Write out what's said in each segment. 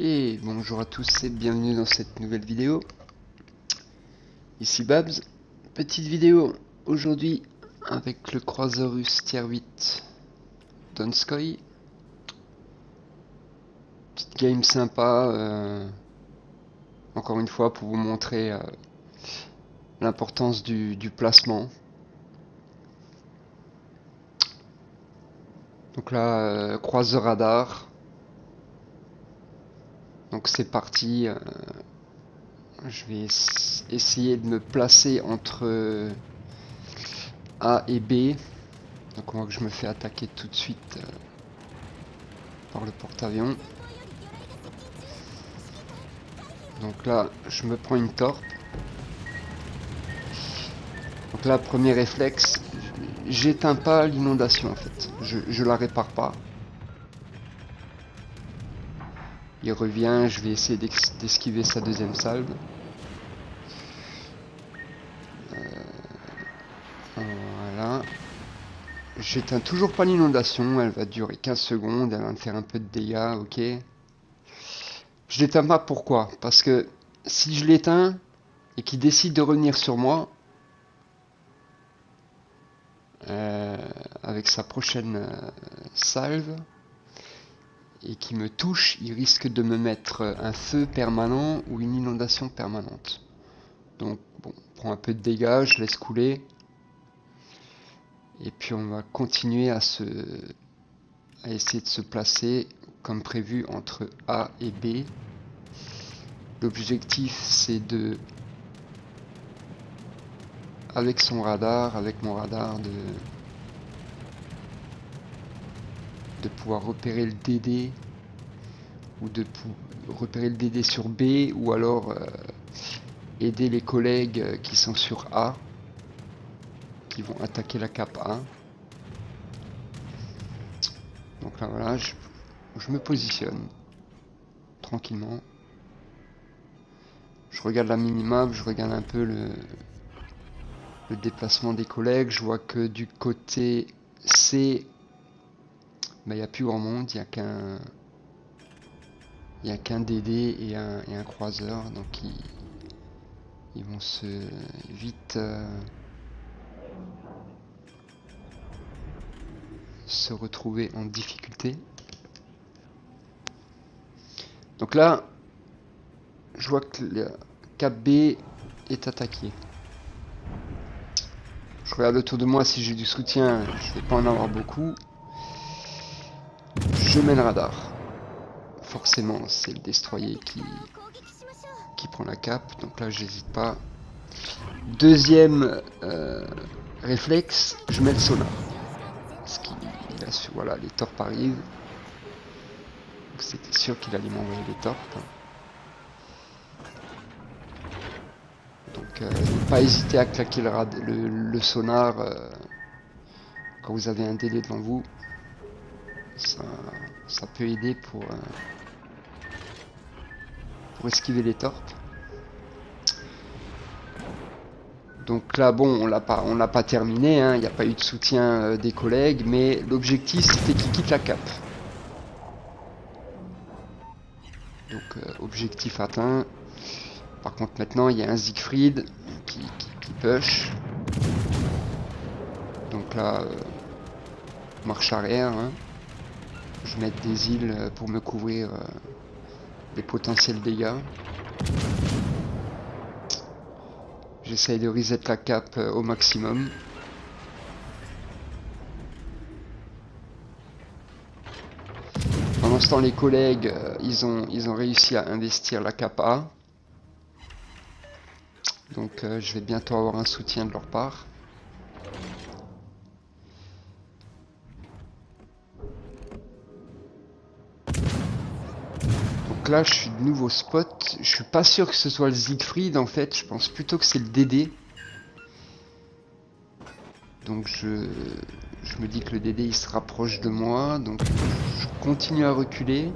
Et bonjour à tous et bienvenue dans cette nouvelle vidéo. Ici Babs. Petite vidéo aujourd'hui avec le croiseur russe tier 8 Donskoy. Petite game sympa, encore une fois pour vous montrer l'importance du placement. Donc là, croiseur radar. Donc c'est parti. Je vais essayer de me placer entre A et B. Donc on voit que je me fais attaquer tout de suite par le porte-avions. Donc là, je me prends une torpe. Donc là, premier réflexe, j'éteins pas l'inondation en fait. Je la répare pas. Il revient, je vais essayer d'esquiver sa deuxième salve. Voilà. J'éteins toujours pas l'inondation, elle va durer 15 secondes, elle va me faire un peu de dégâts, ok. Je l'éteins pas, pourquoi? Parce que si je l'éteins et qu'il décide de revenir sur moi, avec sa prochaine salve, et qui me touche, il risque de me mettre un feu permanent ou une inondation permanente. Donc bon, on prend un peu de dégâts, je laisse couler. Et puis on va continuer à essayer de se placer comme prévu entre A et B. L'objectif c'est avec mon radar, de pouvoir repérer le DD ou de repérer le DD sur B ou alors aider les collègues qui sont sur A, qui vont attaquer la cape A. Donc là voilà, je me positionne tranquillement. Je regarde la minimap, je regarde un peu le déplacement des collègues. Je vois que du côté C, il n'y a plus grand monde, il n'y a qu'un DD et un croiseur, donc ils vont se vite se retrouver en difficulté. Donc là, je vois que le cap B est attaqué. Je regarde autour de moi si j'ai du soutien, je vais pas en avoir beaucoup. Je mets le radar. Forcément, c'est le destroyer qui prend la cape, donc là j'hésite pas. Deuxième réflexe, je mets le sonar. Parce qu'il a su, voilà, les torpes arrivent. C'était sûr qu'il allait m'envoyer les torpes. Donc ne pas hésiter à claquer le sonar quand vous avez un délai devant vous. Ça peut aider pour esquiver les torpes. Donc là, bon, on l'a pas terminé, hein, il n'y a pas eu de soutien des collègues, mais l'objectif c'était qu'il quitte la cape. Donc objectif atteint. Par contre maintenant il y a un Siegfried qui push. Donc là, marche arrière. Hein. Je mets des îles pour me couvrir des potentiels dégâts. J'essaye de reset la cape au maximum. Pendant ce temps, les collègues, ils ont réussi à investir la cape A. Donc je vais bientôt avoir un soutien de leur part. Donc là, je suis de nouveau au spot. Je suis pas sûr que ce soit le Siegfried en fait. Je pense plutôt que c'est le DD. Donc je me dis que le DD il se rapproche de moi. Donc je continue à reculer.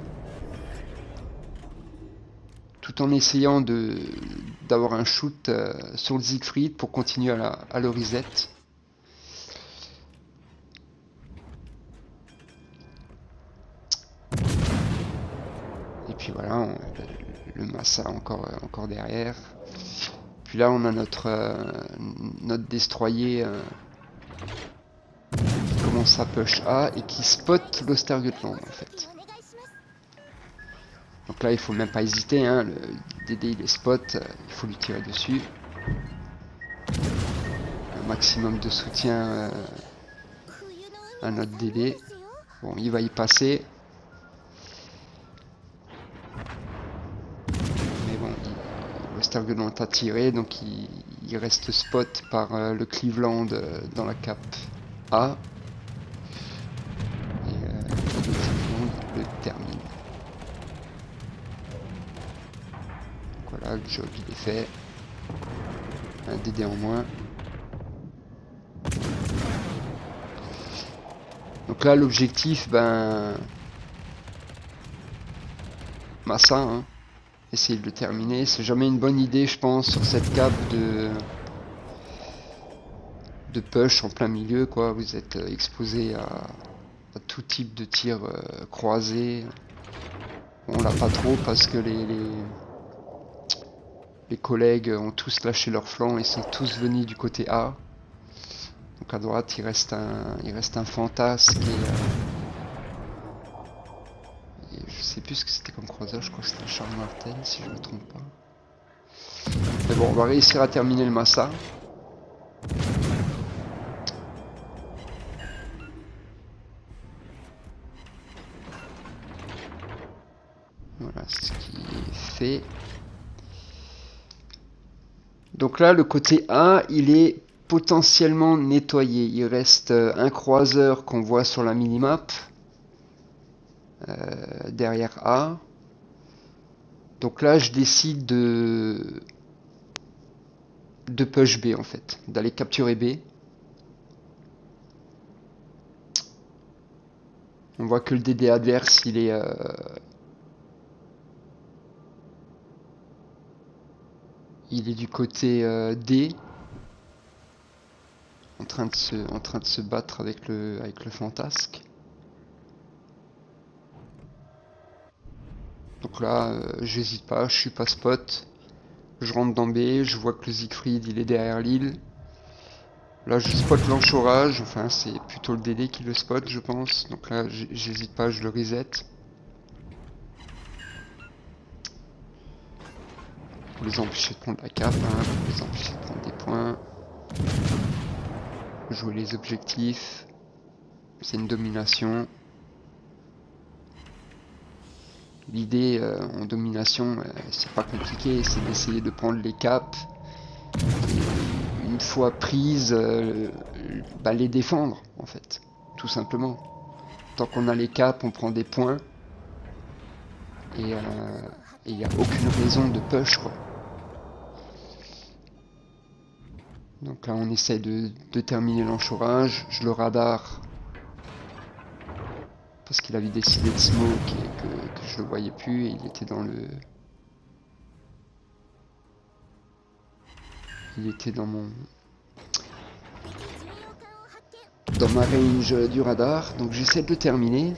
Tout en essayant d'avoir un shoot sur le Siegfried pour continuer à le reset. Et puis voilà, le Massa encore derrière. Puis là on a notre destroyer qui commence à push A et qui spot l'Ostergötland en fait. Donc là il faut même pas hésiter, hein, le DD il est spot, il faut lui tirer dessus. Un maximum de soutien à notre DD. Bon, il va y passer. Mais bon, l'Ostergötland a tiré, donc il reste spot par le Cleveland dans la cape A. Et le Cleveland le termine. Donc voilà, le job il est fait. Un DD en moins. Donc là l'objectif, Massa, hein, essayer de le terminer. C'est jamais une bonne idée je pense sur cette cape de push en plein milieu quoi. Vous êtes exposé à tout type de tir croisé. On l'a pas trop parce que les collègues ont tous lâché leur flanc et sont tous venus du côté A. Donc à droite il reste un fantasque et je sais plus ce que c'était comme croiseur, je crois que c'était un Charles Martel si je me trompe pas. Mais bon, on va réussir à terminer le Massa. Voilà ce qui est fait. Donc là le côté A il est potentiellement nettoyé. Il reste un croiseur qu'on voit sur la minimap derrière A. Donc là je décide de push B en fait, d'aller capturer B. On voit que le DD adverse il est du côté D, en train de se battre avec le fantasque. Donc là, j'hésite pas, je suis pas spot. Je rentre dans B, je vois que le Siegfried il est derrière l'île. Là je spot l'enchorage, enfin c'est plutôt le DD qui le spot je pense. Donc là j'hésite pas, je le reset. Pour les empêcher de prendre la cape, hein, pour les empêcher de prendre des points. Jouer les objectifs. C'est une domination. L'idée en domination, c'est pas compliqué, c'est d'essayer de prendre les caps. Et une fois prises, les défendre en fait, tout simplement. Tant qu'on a les caps, on prend des points. Et il n'y a aucune raison de push quoi. Donc là on essaie de terminer l'enchorage, je le radar parce qu'il avait décidé de smoke et que je le voyais plus et il était dans le... Il était dans ma range du radar, donc j'essaie de le terminer.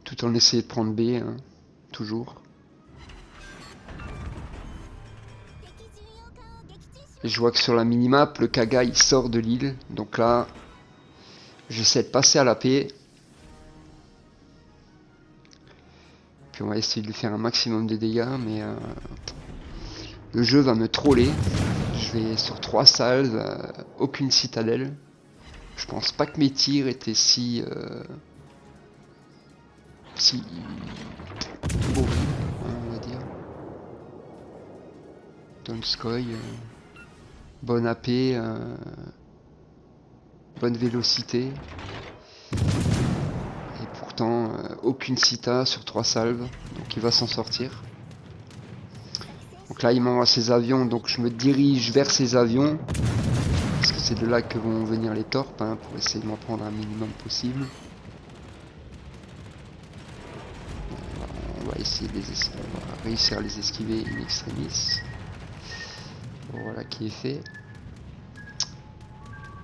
Tout en essayant de prendre B, hein, toujours. Et je vois que sur la minimap, le Kaga il sort de l'île, donc là, j'essaie de passer à la paix. Puis on va essayer de lui faire un maximum de dégâts, mais le jeu va me troller. Je vais sur 3 salves, aucune citadelle. Je pense pas que mes tirs étaient si horribles, on va dire. Donskoy, bonne AP, bonne vélocité. Et pourtant, aucune cita sur 3 salves, donc il va s'en sortir. Donc là, il m'envoie ses avions, donc je me dirige vers ces avions. Parce que c'est de là que vont venir les torpes, hein, pour essayer de m'en prendre un minimum possible. On va essayer de on va réussir à les esquiver in extremis. Voilà qui est fait.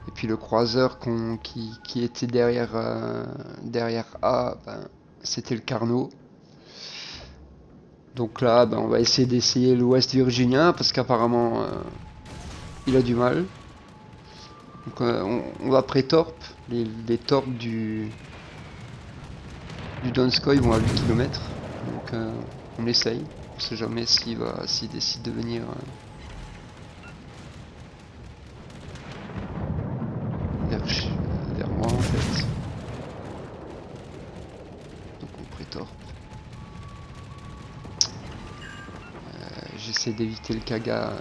Et puis le croiseur qui était derrière, derrière A, ben, c'était le Carnot. Donc là, ben, on va d'essayer l'Ouest Virginia parce qu'apparemment il a du mal. Donc on va pré-torp. Les torps du Donskoy vont à 8 km. Donc on essaye. On sait jamais s'il décide de venir vers moi en fait. Donc on pré-torp. J'essaie d'éviter le Kaga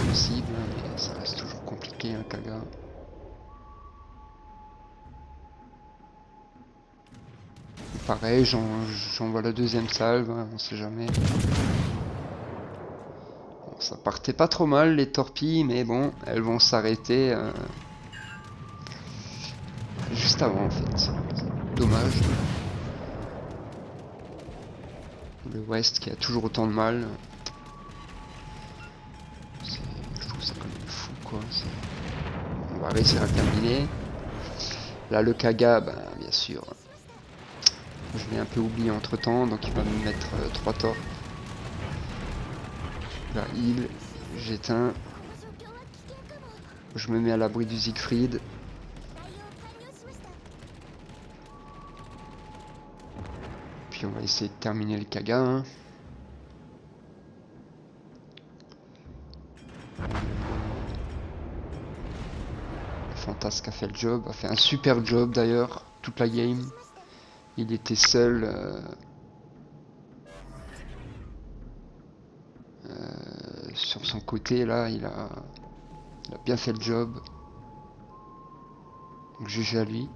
possible, mais ça reste toujours compliqué un Kaga. Pareil, j'envoie la deuxième salve, hein, on sait jamais. Bon, ça partait pas trop mal les torpilles, mais bon, elles vont s'arrêter juste avant en fait. Dommage. Le West qui a toujours autant de mal. Je trouve ça quand même fou quoi. On va réussir à terminer. Là le Kaga, ben, bien sûr. Je l'ai un peu oublié entre temps, donc il va me mettre 3 torps. Là, j'éteins. Je me mets à l'abri du Siegfried. Puis on va essayer de terminer le Kaga. Hein. Fantasque a fait le job, a fait un super job d'ailleurs, toute la game. Il était seul. Sur son côté là, il a bien fait le job. Donc GG à lui.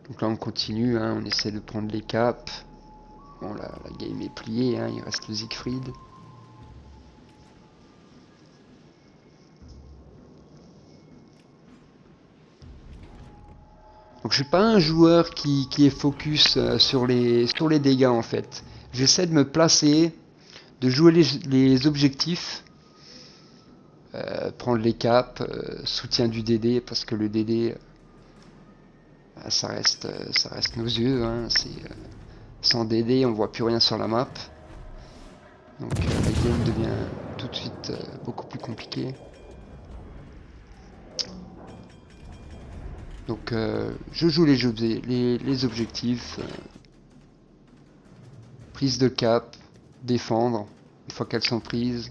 Donc là on continue, hein, on essaie de prendre les caps. Bon la game est pliée, hein, il reste le Siegfried. Donc je suis pas un joueur qui est focus sur les dégâts en fait. J'essaie de me placer, de jouer les objectifs, prendre les caps, soutien du DD parce que le DD ça reste nos yeux. Hein, sans DD on voit plus rien sur la map. Donc la game devient tout de suite beaucoup plus compliquée. Donc je joue les objectifs. Prise de cap, défendre, une fois qu'elles sont prises,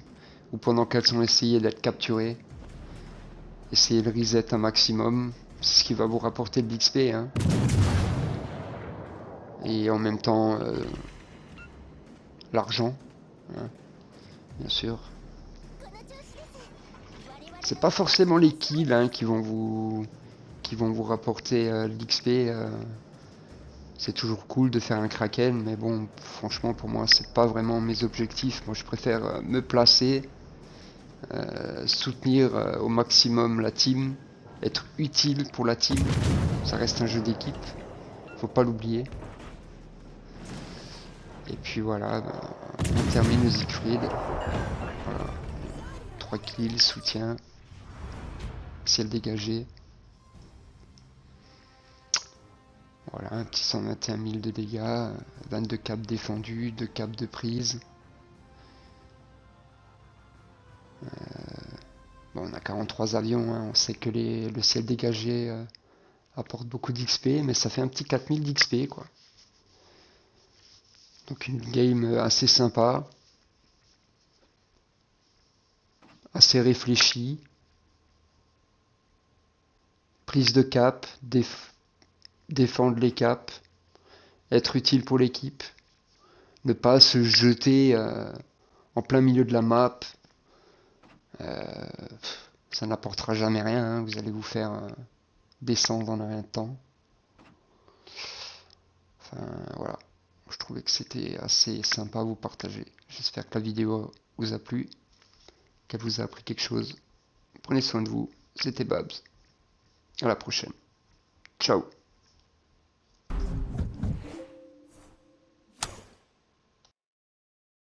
ou pendant qu'elles sont essayées d'être capturées. Essayez de reset un maximum, c'est ce qui va vous rapporter de l'XP. Hein. Et en même temps, l'argent, hein, bien sûr. C'est pas forcément les kills hein, qui vont vous rapporter l'XP. C'est toujours cool de faire un Kraken, mais bon, franchement, pour moi, c'est pas vraiment mes objectifs. Moi, je préfère me placer, soutenir au maximum la team, être utile pour la team. Ça reste un jeu d'équipe, faut pas l'oublier. Et puis voilà, on termine le Siegfried. Voilà. 3 kills, soutien, ciel dégagé. Voilà, un petit 121 000 de dégâts, 22 caps défendus, 2 caps de prise. Bon, on a 43 avions, hein. On sait que le ciel dégagé apporte beaucoup d'XP, mais ça fait un petit 4000 d'XP, quoi. Donc une game assez sympa, assez réfléchie. Prise de cap, défendre les caps, être utile pour l'équipe, ne pas se jeter en plein milieu de la map. Ça n'apportera jamais rien, hein. Vous allez vous faire descendre en rien de temps. Enfin voilà, je trouvais que c'était assez sympa à vous partager. J'espère que la vidéo vous a plu, qu'elle vous a appris quelque chose. Prenez soin de vous, c'était Babs. À la prochaine. Ciao.